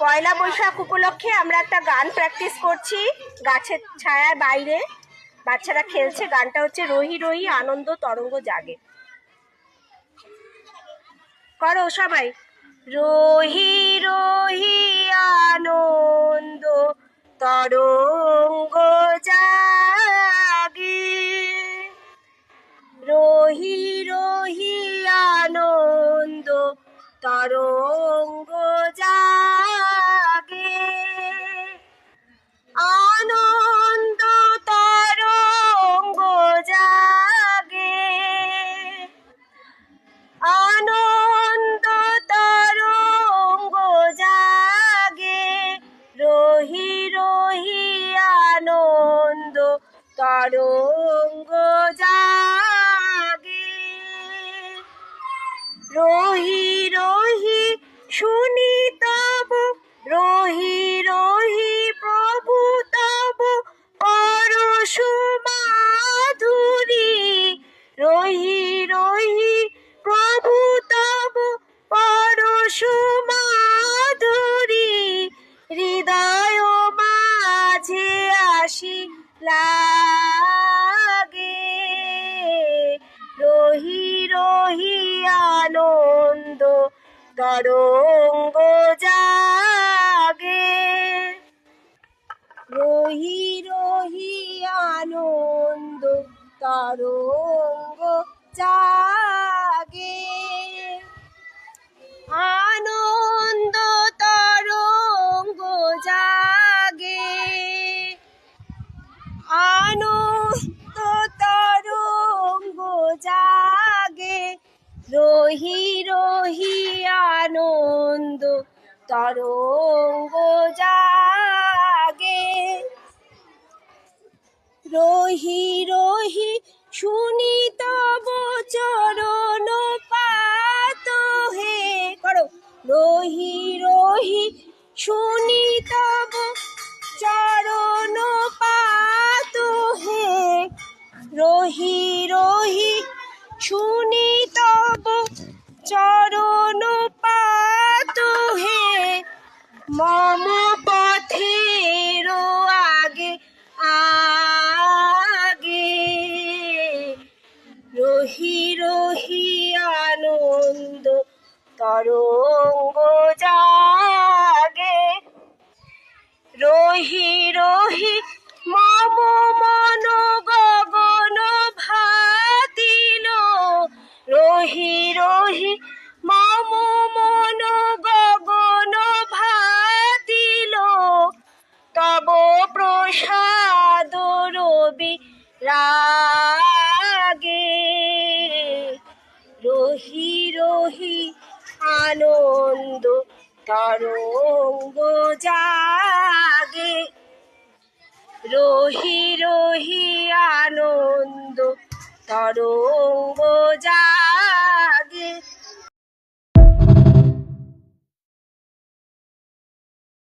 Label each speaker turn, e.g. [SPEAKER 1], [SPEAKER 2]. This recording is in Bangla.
[SPEAKER 1] পয়লা বৈশাখ উপলক্ষে আমরা একটা গান প্র্যাকটিস করছি গাছের ছায়ার বাইরে। বাচ্চারা খেলছে। গানটা হচ্ছে রহি রহি আনন্দ তরঙ্গ জাগে। করো সবাই। রহি রহি আনন্দ তরঙ্গ জাগে, রহি রহি আনন্দ তরঙ্গ জাগে, আনন্দ তরঙ্গ জাগে, আনন্দ তরঙ্গ জাগে, রহি রহি আনন্দ তরঙ্গ জাগে, রহি রহি শুনি তব, রহি রহি প্রভু তব পরশ মাধুরী, রহি রহি প্রভু তব পরশ মাধুরী, হৃদয় মাঝে আসি লাগে, রহি রহি আনন্দ তরঙ্গ জাগে, রহি রহি আনন্দ তরঙ্গ জাগে, আনন্দ তরঙ্গ জাগে, আনন্দ তরঙ্গ জাগে, রহি রহি আনন্দ তরঙ্গ জাগে, রহি রহি শুনি তব চরণ পাত হে, করো, রহি রহি শুনি তব চরণ পাত হে, রহি রহি শুনি তব চরণ পাত হে, মম পথের আগে আগে, রহি রহি আনন্দ তরঙ্গ জাগে, রহি রহি মম মন গগন ভাতিল, রহি রহি মম মন গগন ভাতিল, তব প্রসাদ রবি রাগে, রহি রহি আনন্দ তরঙ্গ জাগে, রহি রহি আনন্দ তরঙ্গ জাগে।